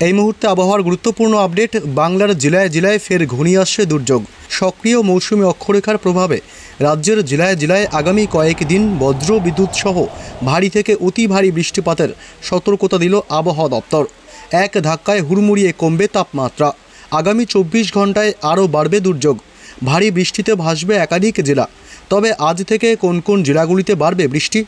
এই মুহূর্তে আবহাওয়ার গুরুত্বপূর্ণ আপডেট। বাংলার জেলায় জেলায় ফের ঘনিয়ে আসছে দুর্যোগ। সক্রিয় মৌসুমি অক্ষরেখার প্রভাবে রাজ্যের জেলায় জেলায় আগামী কয়েকদিন বজ্র বিদ্যুৎ সহ ভারী থেকে অতি ভারী বৃষ্টিপাতের সতর্কতা দিল আবহাওয়া দপ্তর। এক ধাক্কায় হুড়মুড়িয়ে কমবে তাপমাত্রা। আগামী 24 ঘন্টায় আরও বাড়বে দুর্যোগ। ভারী বৃষ্টিতে ভাসবে একাধিক জেলা। তবে আজ থেকে কোন কোন জেলাগুলিতে বাড়বে বৃষ্টি,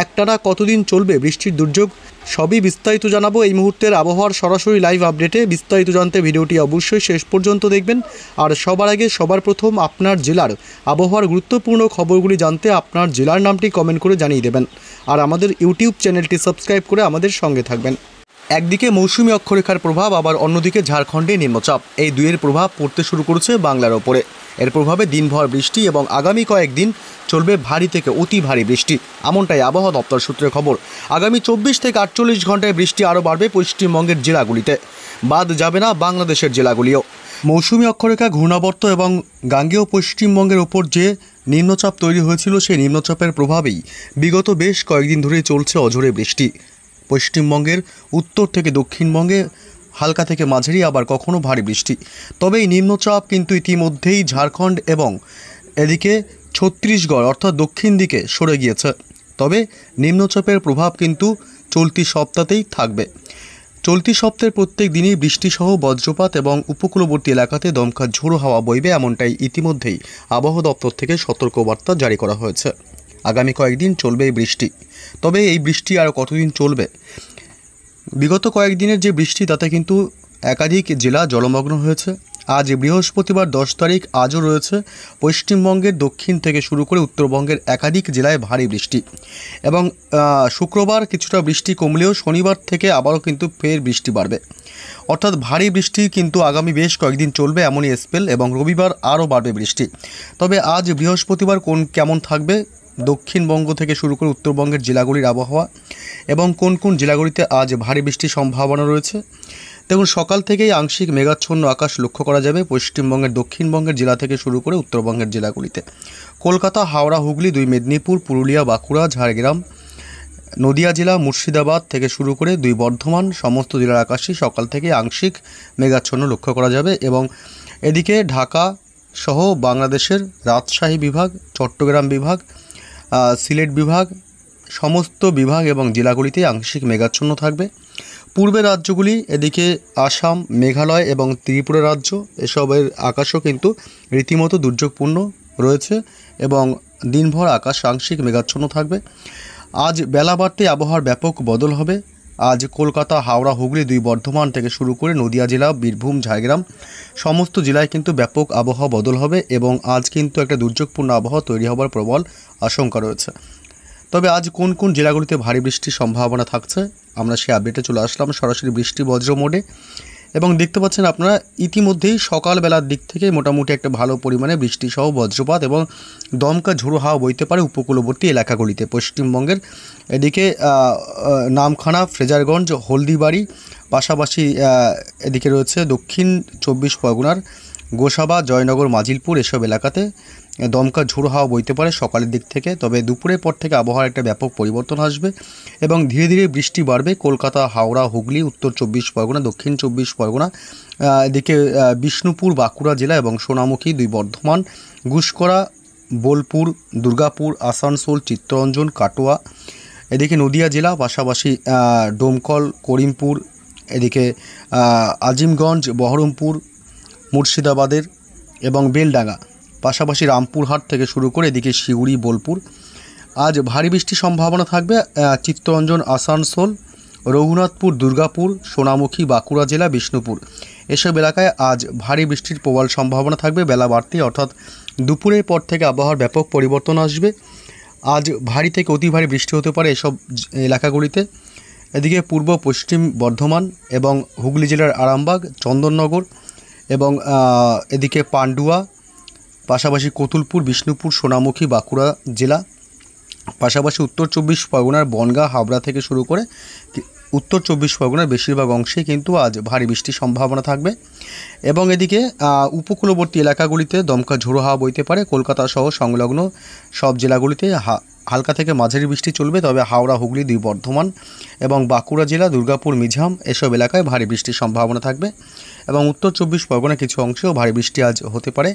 একটানা কতদিন চলবে বৃষ্টির দুর্যোগ, সবই বিস্তারিত জানাবো এই মুহূর্তের আবহাওয়ার সরাসরি লাইভ আপডেটে। বিস্তারিত জানতে ভিডিওটি অবশ্যই শেষ পর্যন্ত দেখবেন। আর সবার আগে সবার প্রথম আপনার জেলার আবহাওয়ার গুরুত্বপূর্ণ খবরগুলি জানতে আপনার জেলার নামটি কমেন্ট করে জানিয়ে দেবেন। আর আমাদের ইউটিউব চ্যানেলটি সাবস্ক্রাইব করে আমাদের সঙ্গে থাকবেন। একদিকে মৌসুমি অক্ষরেখার প্রভাব, আবার অন্যদিকে ঝাড়খণ্ডে নিম্নচাপ, এই দুইয়ের প্রভাব পড়তে শুরু করেছে বাংলার ওপরে। এর প্রভাবে দিনভর বৃষ্টি এবং আগামী কয়েকদিন চলবে ভারী থেকে অতি ভারী বৃষ্টি, এমনটাই আবহাওয়া দপ্তর সূত্রে খবর। আগামী 24 থেকে 48 ঘন্টায় বৃষ্টি আরও বাড়বে পশ্চিমবঙ্গের জেলাগুলিতে, বাদ যাবে না বাংলাদেশের জেলাগুলিও। মৌসুমি অক্ষরেখা ঘূর্ণাবর্ত এবং গাঙ্গেয় পশ্চিমবঙ্গের ওপর যে নিম্নচাপ তৈরি হয়েছিল, সেই নিম্নচাপের প্রভাবেই বিগত বেশ কয়েকদিন ধরে চলছে অঝোরে বৃষ্টি। পশ্চিমবঙ্গের উত্তর থেকে দক্ষিণবঙ্গে হালকা থেকে মাঝারি, আবার কখনো ভারী বৃষ্টি। তবে এই নিম্নচাপ কিন্তু ইতিমধ্যেই ঝাড়খণ্ড এবং এদিকে ছত্তিশগড় অর্থাৎ দক্ষিণ দিকে সরে গিয়েছে। তবে নিম্নচাপের প্রভাব কিন্তু চলতি সপ্তাহতেই থাকবে। চলতি সপ্তাহের প্রত্যেক দিনই বৃষ্টিসহ বজ্রপাত এবং উপকূলবর্তী এলাকাতে দমকা ঝোড়ো হাওয়া বইবে, এমনটাই ইতিমধ্যেই আবহাওয়া দপ্তর থেকে সতর্কবার্তা জারি করা হয়েছে। আগামী কয়েকদিন চলবে এই বৃষ্টি। তবে এই বৃষ্টি আর কতদিন চলবে? বিগত কয়েকদিনের যে বৃষ্টি, তাতে কিন্তু একাধিক জেলা জলমগ্ন হয়েছে। আজ বৃহস্পতিবার 10 তারিখ, আজও রয়েছে পশ্চিমবঙ্গের দক্ষিণ থেকে শুরু করে উত্তরবঙ্গের একাধিক জেলায় ভারী বৃষ্টি। এবং শুক্রবার কিছুটা বৃষ্টি কমলেও শনিবার থেকে আবারও কিন্তু ফের বৃষ্টি বাড়বে। অর্থাৎ ভারী বৃষ্টি কিন্তু আগামী বেশ কয়েকদিন চলবে এমনই স্পেল, এবং রবিবার আরও বাড়বে বৃষ্টি। তবে আজ বৃহস্পতিবার কেমন থাকবে দক্ষিণবঙ্গ থেকে শুরু করে উত্তরবঙ্গের জেলাগুলির আবহাওয়া, এবং কোন কোন জেলাগুলিতে আজ ভারী বৃষ্টির সম্ভাবনা রয়েছে। দেখুন, সকাল থেকেই আংশিক মেঘাচ্ছন্ন আকাশ লক্ষ্য করা যাবে পশ্চিমবঙ্গের দক্ষিণবঙ্গের জেলা থেকে শুরু করে উত্তরবঙ্গের জেলাগুলিতে। কলকাতা, হাওড়া, হুগলি, 2 মেদিনীপুর, পুরুলিয়া, বাঁকুড়া, ঝাড়গ্রাম, নদিয়া জেলা, মুর্শিদাবাদ থেকে শুরু করে 2 বর্ধমান, সমস্ত জেলার আকাশই সকাল থেকে আংশিক মেঘাচ্ছন্ন লক্ষ্য করা যাবে। এবং এদিকে ঢাকা সহ বাংলাদেশের রাজশাহী বিভাগ, চট্টগ্রাম বিভাগ, সিলেট বিভাগ, সমস্ত বিভাগ এবং জেলাগুলিতে আংশিক মেঘাচ্ছন্ন থাকবে। পূর্বের রাজ্যগুলি, এদিকে আসাম, মেঘালয় এবং ত্রিপুরা রাজ্য, এসবের আকাশও কিন্তু রীতিমতো দুর্যোগপূর্ণ রয়েছে এবং দিনভর আকাশ আংশিক মেঘাচ্ছন্ন থাকবে। আজ বেলা বাড়তে আবহাওয়ার ব্যাপক বদল হবে। আজ কলকাতা, হাওড়া, হুগলি, 2 বর্ধমান থেকে শুরু করে নদিয়া জেলা, বীরভূম, ঝাড়গ্রাম, সমস্ত জেলায় কিন্তু ব্যাপক আবহাওয়া বদল হবে এবং আজ কিন্তু একটা দুর্যোগপূর্ণ আবহাওয়া তৈরি হবার প্রবল আশঙ্কা রয়েছে। তবে আজ কোন কোন জেলাগুলিতে ভারী বৃষ্টির সম্ভাবনা থাকছে, আমরা সেই আপডেটে চলে আসলাম সরাসরি বৃষ্টি বজ্র মোডে। এবং দেখতে পাচ্ছেন আপনারা ইতিমধ্যেই সকালবেলার দিক থেকে মোটামুটি একটা ভালো পরিমাণে বৃষ্টি সহ বজ্রপাত এবং দমকা ঝোড়ো হাওয়া বইতে পারে উপকূলবর্তী এলাকাগুলিতে পশ্চিমবঙ্গের। এদিকে নামখানা, ফ্রেজারগঞ্জ, হলদিবাড়ি, পাশাপাশি এদিকে রয়েছে দক্ষিণ 24 পরগনার গোসাবা, জয়নগর, মাজিলপুর, এসব এলাকাতে দমকা ঝোড়ো হাওয়া বইতে পারে সকালের দিক থেকে। তবে দুপুরের পর থেকে আবহাওয়ার একটা ব্যাপক পরিবর্তন আসবে এবং ধীরে ধীরে বৃষ্টি বাড়বে কলকাতা, হাওড়া, হুগলি, উত্তর 24 পরগনা, দক্ষিণ 24 পরগনা, এদিকে বিষ্ণুপুর, বাঁকুড়া জেলা এবং সোনামুখী, 2 বর্ধমান, গুসকরা, বোলপুর, দুর্গাপুর, আসানসোল, চিত্তরঞ্জন, কাটোয়া, এদিকে নদিয়া জেলা, পাশাপাশি ডোমকল, করিমপুর, এদিকে আজিমগঞ্জ, বহরমপুর, মুর্শিদাবাদের এবং বেলডাঙ্গা, পাশাপাশি রামপুরহাট থেকে শুরু করে এদিকে শিউড়ি, বোলপুর। আজ ভারী বৃষ্টির সম্ভাবনা থাকবে চিত্তরঞ্জন, আসানসোল, রঘুনাথপুর, দুর্গাপুর, সোনামুখী, বাঁকুড়া জেলা, বিষ্ণুপুর, এসব এলাকায় আজ ভারী বৃষ্টির প্রবল সম্ভাবনা থাকবে বেলা বাড়তে। অর্থাৎ দুপুরের পর থেকে আবহাওয়ার ব্যাপক পরিবর্তন আসবে। আজ ভারী থেকে অতি ভারী বৃষ্টি হতে পারে এসব এলাকাগুলিতে। এদিকে পূর্ব পশ্চিম বর্ধমান এবং হুগলি জেলার আরামবাগ, চন্দননগর এবং এদিকে পান্ডুয়া, পাশাপাশি কতুলপুর, বিষ্ণুপুর, সোনামুখী, বাঁকুড়া জেলা, পাশাপাশি উত্তর 24 পরগনার বনগাঁ, হাবড়া থেকে শুরু করে উত্তর 24 পরগনার বেশিরভাগ অংশে কিন্তু আজ ভারী বৃষ্টির সম্ভাবনা থাকবে। এবং এদিকে উপকূলবর্তী এলাকাগুলিতে দমকা ঝোড়ো হাওয়া বইতে পারে কলকাতা সহ সংলগ্ন সব জেলাগুলিতে হালকা থেকে মাঝারি বৃষ্টি চলবে, তবে হাওড়া, হুগলি, দুই বর্ধমান এবং বাঁকুড়া জেলা, দুর্গাপুর, মিঝাম এসব এলাকায় ভারী বৃষ্টির সম্ভাবনা থাকবে এবং উত্তর 24 পরগনা কিছু অংশেও ভারী বৃষ্টি আজ হতে পারে।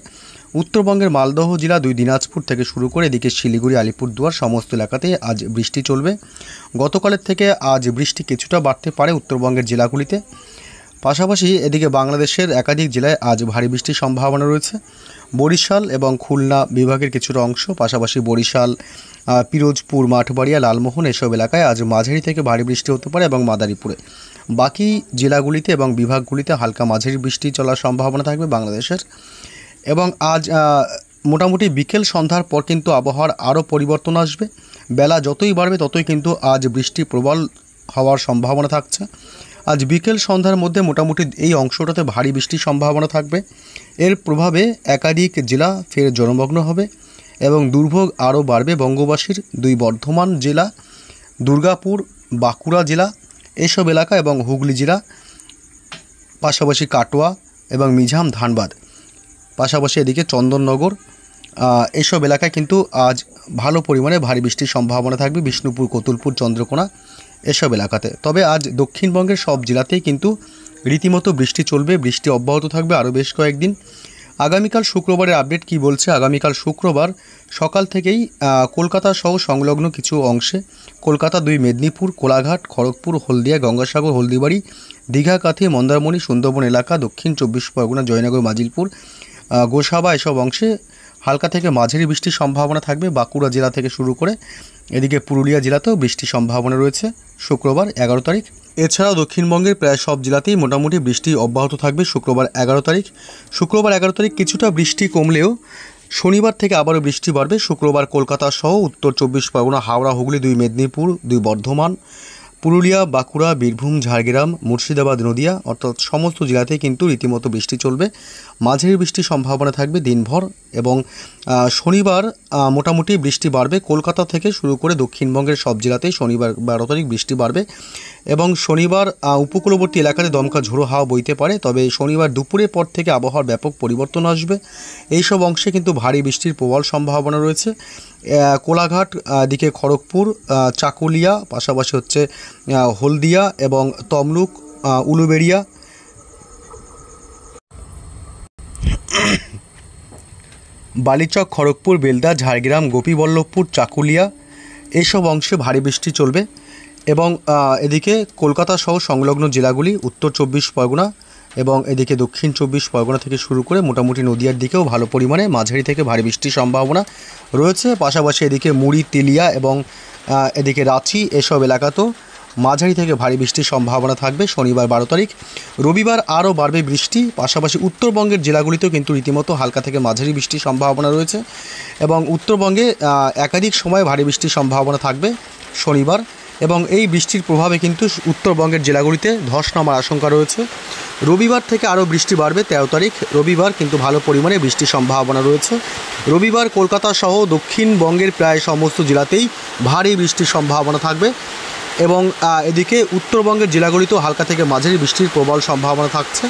উত্তরবঙ্গের মালদহ জেলা, দুই দিনাজপুর থেকে শুরু করে এদিকে শিলিগুড়ি, আলিপুরদুয়ার সমস্ত এলাকাতেই আজ বৃষ্টি চলবে। গতকালের থেকে আজ বৃষ্টি কিছুটা বাড়তে পারে উত্তরবঙ্গের জেলাগুলিতে। পাশাপাশি এদিকে বাংলাদেশের একাধিক জেলায় আজ ভারী বৃষ্টির সম্ভাবনা রয়েছে। বরিশাল এবং খুলনা বিভাগের কিছুটা অংশ, পাশাপাশি বরিশাল, পিরোজপুর, মাঠবাড়িয়া, লালমোহন এসব এলাকায় আজ মাঝারি থেকে ভারী বৃষ্টি হতে পারে এবং মাদারীপুরে। বাকি জেলাগুলিতে এবং বিভাগগুলিতে হালকা মাঝারি বৃষ্টি চলার সম্ভাবনা থাকবে বাংলাদেশের। এবং আজ মোটামুটি বিকেল সন্ধ্যার পর কিন্তু আবহাওয়ার আরও পরিবর্তন আসবে। বেলা যতই বাড়বে ততই কিন্তু আজ বৃষ্টি প্রবল হওয়ার সম্ভাবনা থাকছে। আজ বিকেল সন্ধ্যার মধ্যে মোটামুটি এই অংশটাতে ভারী বৃষ্টির সম্ভাবনা থাকবে। এর প্রভাবে একাধিক জেলা ফের জলমগ্ন হবে এবং দুর্ভোগ আরও বাড়বে বঙ্গবাসীর। দুই বর্ধমান জেলা, দুর্গাপুর, বাঁকুড়া জেলা এসব এলাকা এবং হুগলি জেলা, পাশাপাশি কাটোয়া এবং মিঝাম, ধানবাদ, পাশাপাশি এদিকে চন্দননগর এসব এলাকায় কিন্তু আজ ভালো পরিমাণে ভারী বৃষ্টির সম্ভাবনা থাকবে। বিষ্ণুপুর, কতুলপুর, চন্দ্রকোনা এসব এলাকাতে। তবে আজ দক্ষিণবঙ্গের সব জেলাতেই কিন্তু রীতিমতো বৃষ্টি চলবে, বৃষ্টি অব্যাহত থাকবে আরও বেশ কয়েকদিন। আগামীকাল শুক্রবারের আপডেট কি বলছে? আগামীকাল শুক্রবার সকাল থেকেই কলকাতা সহ সংলগ্ন কিছু অংশে, কলকাতা, দুই মেদিনীপুর, কোলাঘাট, খড়গপুর, হলদিয়া, গঙ্গাসাগর, হলদিবাড়ি, দীঘা, কাথি, মন্দারমণি, সুন্দরবন এলাকা, দক্ষিণ 24 পরগনা, জয়নগর, মাজিলপুর, গোসাবা এসব অংশে হালকা থেকে মাঝারি বৃষ্টির সম্ভাবনা থাকবে। বাঁকুড়া জেলা থেকে শুরু করে এদিকে পুরুলিয়া জেলাতেও বৃষ্টির সম্ভাবনা রয়েছে শুক্রবার 11 তারিখ। এছাড়াও দক্ষিণবঙ্গের প্রায় সব জেলাতেই মোটামুটি বৃষ্টি অব্যাহত থাকবে শুক্রবার 11 তারিখ। শুক্রবার 11 তারিখ কিছুটা বৃষ্টি কমলেও শনিবার থেকে আবারও বৃষ্টি বাড়বে। শুক্রবার কলকাতা সহ উত্তর 24 পরগনা, হাওড়া, হুগলি, দুই মেদিনীপুর, দুই বর্ধমান, পুরুলিয়া, বাঁকুড়া, বীরভূম, ঝাড়গ্রাম, মুর্শিদাবাদ, নদিয়া অর্থাৎ সমস্ত জেলাতেই কিন্তু রীতিমতো বৃষ্টি চলবে। মাঝারি বৃষ্টির সম্ভাবনা থাকবে দিনভর এবং শনিবার মোটামুটি বৃষ্টি বাড়বে। কলকাতা থেকে শুরু করে দক্ষিণবঙ্গের সব জেলাতেই শনিবার 12 তারিখ বৃষ্টি বাড়বে এবং শনিবার উপকূলবর্তী এলাকাতে দমকা ঝোড়ো হাওয়া বইতে পারে। তবে শনিবার দুপুরের পর থেকে আবহাওয়ার ব্যাপক পরিবর্তন আসবে। এইসব অংশে কিন্তু ভারী বৃষ্টির প্রবল সম্ভাবনা রয়েছে। কোলাঘাট, দিকে খড়গপুর, চাকুলিয়া, পাশাপাশি হচ্ছে হলদিয়া এবং তমলুক, উলুবেড়িয়া, বালিচক, খড়গপুর, বেলদা, ঝাড়গ্রাম, গোপীবল্লভপুর, চাকুলিয়া এইসব অংশে ভারী বৃষ্টি চলবে এবং এদিকে কলকাতা সহ সংলগ্ন জেলাগুলি, উত্তর 24 পরগনা এবং এদিকে দক্ষিণ 24 পরগনা থেকে শুরু করে মোটামুটি নদিয়ার দিকেও ভালো পরিমাণে মাঝারি থেকে ভারী বৃষ্টির সম্ভাবনা রয়েছে। পাশাপাশি এদিকে মুড়ি, তেলিয়া এবং এদিকে রাঁচি এসব এলাকাতেও মাঝারি থেকে ভারী বৃষ্টির সম্ভাবনা থাকবে শনিবার 12 তারিখ। রবিবার আরও বাড়বে বৃষ্টি। পাশাপাশি উত্তরবঙ্গের জেলাগুলিতেও কিন্তু রীতিমতো হালকা থেকে মাঝারি বৃষ্টির সম্ভাবনা রয়েছে এবং উত্তরবঙ্গে একাধিক সময় ভারী বৃষ্টির সম্ভাবনা থাকবে শনিবার এবং এই বৃষ্টির প্রভাবে কিন্তু উত্তরবঙ্গের জেলাগুলিতে ধস নামার আশঙ্কা রয়েছে। রবিবার থেকে আরও বৃষ্টি বাড়বে 13 তারিখ। রবিবার কিন্তু ভালো পরিমাণে বৃষ্টির সম্ভাবনা রয়েছে। রবিবার কলকাতা সহ দক্ষিণবঙ্গের প্রায় সমস্ত জেলাতেই ভারী বৃষ্টির সম্ভাবনা থাকবে এবং এদিকে উত্তরবঙ্গের জেলাগুলিতেও হালকা থেকে মাঝারি বৃষ্টির প্রবল সম্ভাবনা থাকছে।